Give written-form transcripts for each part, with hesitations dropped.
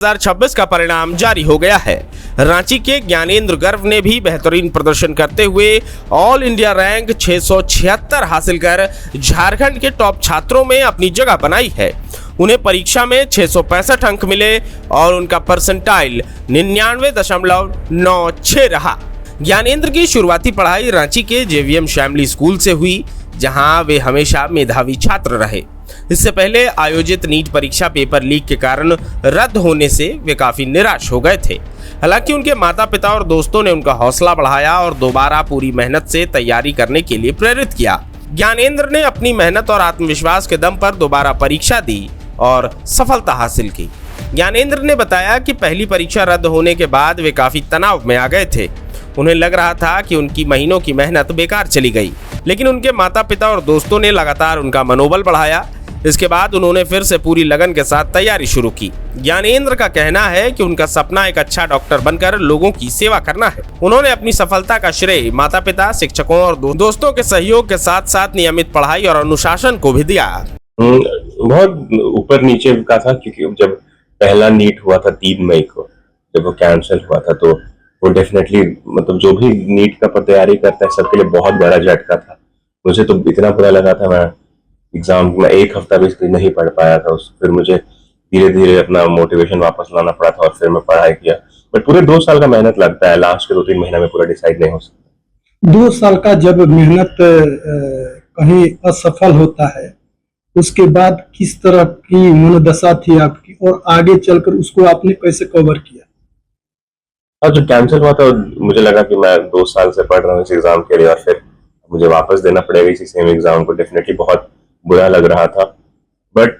2026 का परिणाम जारी हो गया है। रांची के ज्ञानेंद्र गर्ग ने भी बेहतरीन प्रदर्शन करते हुए ऑल इंडिया रैंक 676 हासिल कर झारखंड के टॉप छात्रों में अपनी जगह बनाई है। उन्हें परीक्षा में 665 अंक मिले और उनका परसेंटाइल 99.96 रहा। ज्ञानेंद्र की शुरुआती पढ़ाई रांची के जेवीएम शैमली स्कूल से हुई, जहां वे हमेशा मेधावी छात्र रहे। इससे पहले आयोजित नीट परीक्षा पेपर लीक के कारण रद्द होने से वे काफी निराश हो गए थे। हालांकि उनके माता पिता और दोस्तों ने उनका हौसला बढ़ाया और दोबारा पूरी मेहनत से तैयारी करने के लिए प्रेरित किया। ज्ञानेंद्र ने अपनी मेहनत और आत्मविश्वास के दम पर दोबारा परीक्षा दी और सफलता हासिल की। ज्ञानेंद्र ने बताया कि पहली परीक्षा रद्द होने के बाद वे काफी तनाव में आ गए थे। उन्हें लग रहा था कि उनकी महीनों की मेहनत बेकार चली गई, लेकिन उनके माता पिता और दोस्तों ने लगातार उनका मनोबल बढ़ाया। इसके बाद उन्होंने फिर से पूरी लगन के साथ तैयारी शुरू की। ज्ञानेंद्र का कहना है कि उनका सपना एक अच्छा डॉक्टर बनकर लोगों की सेवा करना है। उन्होंने अपनी सफलता का श्रेय माता पिता, शिक्षकों और दोस्तों के सहयोग के साथ साथ नियमित पढ़ाई और अनुशासन को भी दिया। बहुत ऊपर नीचे का था, क्योंकि जब पहला नीट हुआ था 3 मई को, जब वो कैंसिल हुआ था, तो वो डेफिनेटली मतलब जो भी नीट का तैयारी करता है सबके लिए बहुत बड़ा झटका था। मुझे तो इतना बुरा लगा था, मैं एग्जाम में 1 हफ्ता भी नहीं पढ़ पाया था। फिर मुझे धीरे धीरे अपना मोटिवेशन वापस लाना पड़ा था और फिर मैं पढ़ाई किया। बट पूरे 2 साल का मेहनत लगता है, लास्ट के 2-3 महीना में पूरा डिसाइड नहीं हो सकता। 2 साल का जब मेहनत कहीं असफल होता है, उसके बाद किस तरह की मनोदशा थी आपकी और आगे चलकर उसको आपने कैसे कवर किया? और जब कैंसिल हुआ तो मुझे लगा कि मैं 2 साल से पढ़ रहा हूँ इस एग्जाम के लिए और फिर मुझे वापस देना पड़ेगा इसी सेम एग्जाम को। डेफिनेटली बहुत बुरा लग रहा था। बट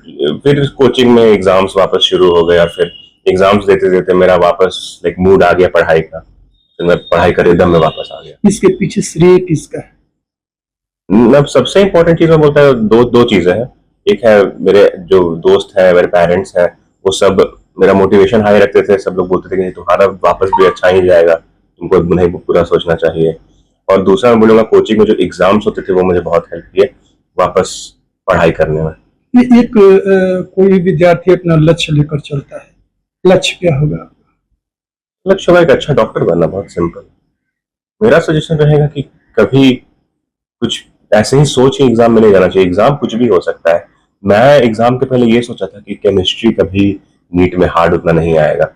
फिर कोचिंग में एग्जाम्स वापस शुरू हो गए और फिर एग्जाम्स देते देते मेरा वापस मूड आ गया पढ़ाई का। फिर मैं पढ़ाई कर एकदम में वापस आ गया। इसके पीछे श्रेय किसका है? अब सबसे इम्पोर्टेंट चीज मैं बोलता है दो चीजें हैं। एक है मेरे जो दोस्त हैं, मेरे पेरेंट्स हैं, वो सब मेरा मोटिवेशन हाई रखते थे। सब लोग बोलते थे कि तुम्हारा वापस भी अच्छा ही जाएगा, तुमको नहीं पूरा सोचना चाहिए। और दूसरा मैं बोलूंगा कोचिंग में जो एग्जाम्स होते थे वो मुझे बहुत हेल्प किए वापस पढ़ाई करने में। एक कोई विद्यार्थी अपना लक्ष्य लेकर चलता है, लक्ष्य क्या होगा? लक्ष्य होगा एक अच्छा डॉक्टर बनना। बहुत सिंपल। मेरा सजेशन रहेगा कि कभी कुछ ऐसे ही सोच के एग्जाम में नहीं जाना चाहिए। एग्जाम कुछ भी हो सकता है। मैं एग्जाम के पहले ये सोचा था कि केमिस्ट्री कभी नीट में हार्ड उतना नहीं आएगा,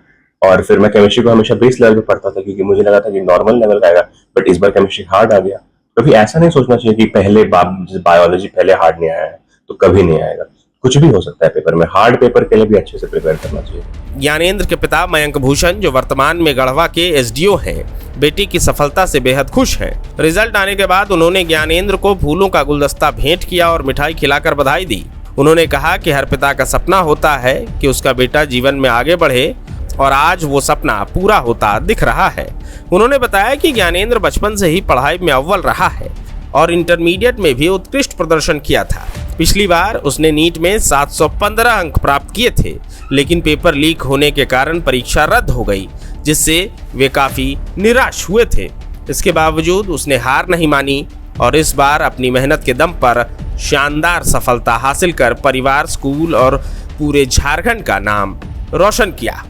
और फिर मैं केमिस्ट्री को हमेशा बेस लेवल पे पढ़ता था क्योंकि मुझे लगा था कि नॉर्मल लेवल का आएगा। बट इस बार केमिस्ट्री हार्ड आ गया। कभी ऐसा नहीं सोचना चाहिए कि पहले बायोलॉजी पहले हार्ड नहीं आया है तो कभी नहीं आएगा। कुछ भी हो सकता है पेपर में। हार्ड पेपर के लिए भी अच्छे से प्रिपेयर करना चाहिए। ज्ञानेंद्र के पिता मयंक भूषण, जो वर्तमान में गढ़वा के एसडीओ हैं, बेटी की सफलता से बेहद खुश हैं। रिजल्ट आने के बाद उन्होंने ज्ञानेंद्र को फूलों का गुलदस्ता भेंट किया और मिठाई खिलाकर बधाई दी। उन्होंने कहा कि हर पिता का सपना होता है कि उसका बेटा जीवन में आगे बढ़े, और आज वो सपना पूरा होता दिख रहा है। उन्होंने बताया कि ज्ञानेंद्र बचपन से ही पढ़ाई में अव्वल रहा है और इंटरमीडिएट में भी उत्कृष्ट प्रदर्शन किया था। पिछली बार उसने नीट में 715 अंक प्राप्त किए थे, लेकिन पेपर लीक होने के कारण परीक्षा रद्द हो गई, जिससे वे काफी निराश हुए थे। इसके बावजूद उसने हार नहीं मानी और इस बार अपनी मेहनत के दम पर शानदार सफलता हासिल कर परिवार, स्कूल और पूरे झारखंड का नाम रोशन किया।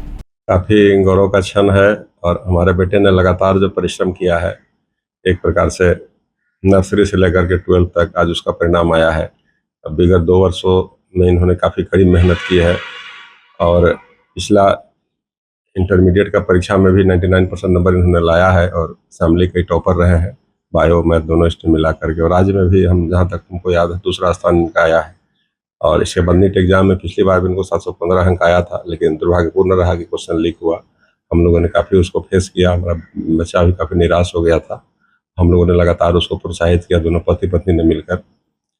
काफी गौरव का क्षण है और हमारे बेटे ने लगातार जो परिश्रम किया है, एक प्रकार से नर्सरी से लेकर के 12th तक, आज उसका परिणाम आया है। अब विगत 2 वर्षों में इन्होंने काफ़ी कड़ी मेहनत की है और पिछला इंटरमीडिएट का परीक्षा में भी 99% नंबर इन्होंने लाया है और असेंबली के टॉपर रहे हैं, बायो मैथ दोनों स्ट्रीम मिला करके। और राज्य में भी हम जहाँ तक हमको याद है 2रा स्थान इनका आया है। और इसके बाद नीट एग्जाम में पिछली बार भी इनको 715 अंक आया था, लेकिन दुर्भाग्यपूर्ण रहा कि क्वेश्चन लीक हुआ। हम लोगों ने काफ़ी उसको फेस किया। हमारा बच्चा भी काफ़ी निराश हो गया था। हम लोगों ने लगातार उसको प्रोत्साहित किया, दोनों पति पत्नी ने मिलकर।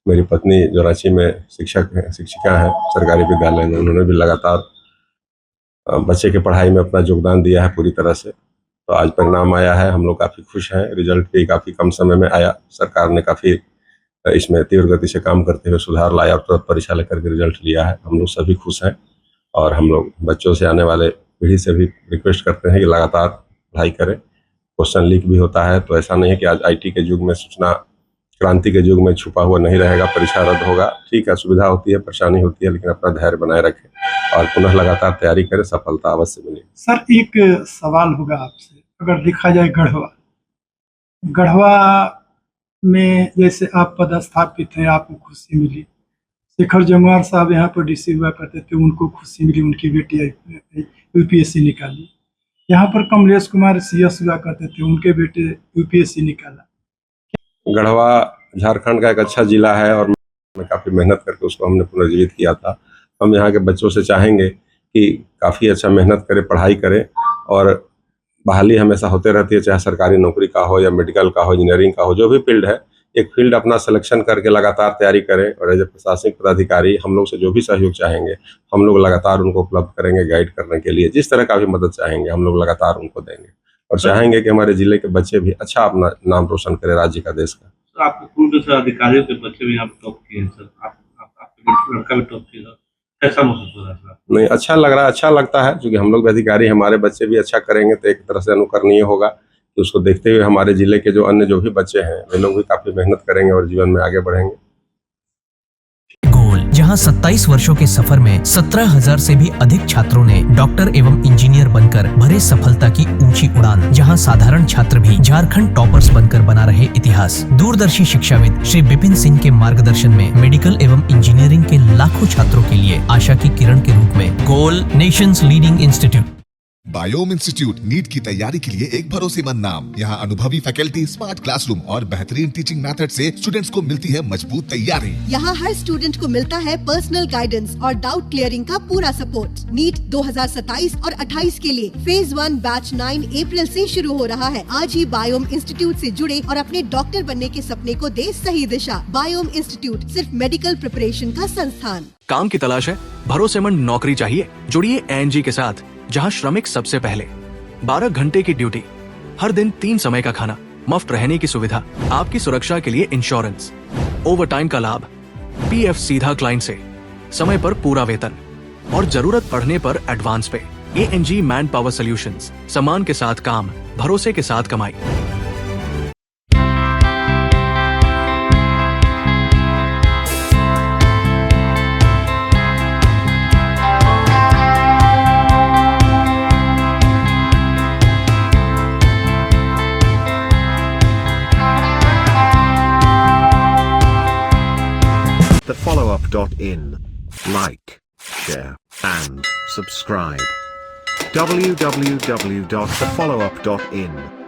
मेरी पत्नी जो रांची में शिक्षिका है सरकारी विद्यालय में, उन्होंने भी लगातार बच्चे की पढ़ाई में अपना योगदान दिया है पूरी तरह से। तो आज परिणाम आया है, हम लोग काफ़ी खुश हैं। रिजल्ट भी काफ़ी कम समय में आया। सरकार ने काफ़ी इसमें तीव्र गति से काम करते हुए सुधार लाया और तुरंत परीक्षा लेकर के रिजल्ट लिया है। हम लोग सभी खुश हैं और हम लोग बच्चों से, आने वाले पीढ़ी से भी रिक्वेस्ट करते हैं कि लगातार पढ़ाई करें। क्वेश्चन लीक भी होता है तो ऐसा नहीं है कि आज आईटी के युग में सूचना क्रांति के युग में छुपा हुआ नहीं रहेगा, परीक्षा रद्द होगा। ठीक है, सुविधा होती है, परेशानी होती है, लेकिन अपना धैर्य बनाए रखें और पुनः लगातार तैयारी करें, सफलता अवश्य मिलेगी। सर एक सवाल होगा आपसे, अगर देखा जाए गढ़वा में जैसे आप पदस्थापित हैं, आपको खुशी मिली, शेखर जमुआर साहब यहाँ पर डीसी हुआ करते थे, उनको खुशी मिली, उनकी बेटी यूपीएससी निकाली। यहाँ पर कमलेश कुमार सीएस हुआ करते थे, उनके बेटे यूपीएससी निकाला। गढ़वा झारखंड का एक अच्छा जिला है और मैं काफ़ी मेहनत करके उसको हमने पुनर्जीवित किया था। हम यहाँ के बच्चों से चाहेंगे कि काफ़ी अच्छा मेहनत करें, पढ़ाई करें और बहाली हमेशा होते रहती है, चाहे सरकारी नौकरी का हो या मेडिकल का हो, इंजीनियरिंग का हो, जो भी फील्ड है, एक फील्ड अपना सिलेक्शन करके लगातार तैयारी करें और एज ए प्रशासनिक पदाधिकारी हम लोग से जो भी सहयोग चाहेंगे हम लोग लगातार उनको उपलब्ध करेंगे। गाइड करने के लिए जिस तरह का भी मदद चाहेंगे हम लोग लगातार उनको देंगे और चाहेंगे कि हमारे जिले के बच्चे भी अच्छा अपना नाम रोशन करें, राज्य का, देश का। सर आपके स्कूल के अधिकारियों के बच्चे भी यहाँ पे टॉप किए हैं सर, आपके लड़का भी टॉप किया, कैसा महसूस हो रहा है सर? नहीं, अच्छा लग रहा है, अच्छा लगता है, क्योंकि हम लोग भी अधिकारी, हमारे बच्चे भी अच्छा करेंगे तो एक तरह से अनुकरणीय होगा कि उसको देखते हुए हमारे जिले के जो अन्य जो भी बच्चे हैं वे लोग भी काफी मेहनत करेंगे और जीवन में आगे बढ़ेंगे। गोल, जहां 27 वर्षों के सफर में 17,000 से भी अधिक छात्रों ने डॉक्टर एवं इंजीनियर बनकर भरे सफलता की ऊंची उड़ान, जहां साधारण छात्र भी झारखंड टॉपर्स बनकर बना रहे इतिहास। दूरदर्शी शिक्षाविद श्री विपिन सिंह के मार्गदर्शन में मेडिकल एवं इंजीनियरिंग के लाखों छात्रों के लिए आशा की किरण के रूप में गोल, nation's leading institute. Biome institute NEET की तैयारी के लिए एक भरोसेमंद नाम। यहाँ अनुभवी फैकल्टी, स्मार्ट क्लासरूम और बेहतरीन टीचिंग मेथड से स्टूडेंट्स को मिलती है मजबूत तैयारी। यहाँ हर स्टूडेंट को मिलता है पर्सनल गाइडेंस और डाउट क्लियरिंग का पूरा सपोर्ट। नीट 2027 और 28 के लिए फेज 1 बैच 9 अप्रैल से शुरू हो रहा है। आज ही बायोम इंस्टीट्यूट से जुड़े और अपने डॉक्टर बनने के सपने को दे सही दिशा। बायोम इंस्टीट्यूट सिर्फ मेडिकल प्रिपरेशन का संस्थान। काम की तलाश है, भरोसेमंद नौकरी चाहिए, जुड़िए एनजी के साथ, जहां श्रमिक सबसे पहले। 12 घंटे की ड्यूटी, हर दिन 3 समय का खाना, मुफ्त रहने की सुविधा, आपकी सुरक्षा के लिए इंश्योरेंस, ओवर टाइम का लाभ, पीएफ सीधा क्लाइंट से, समय पर पूरा वेतन और जरूरत पड़ने पर एडवांस पे। एएनजी मैन पावर सॉल्यूशंस, सम्मान के साथ काम, भरोसे के साथ कमाई। thefollowup.in. Like, share, and subscribe. www.thefollowup.in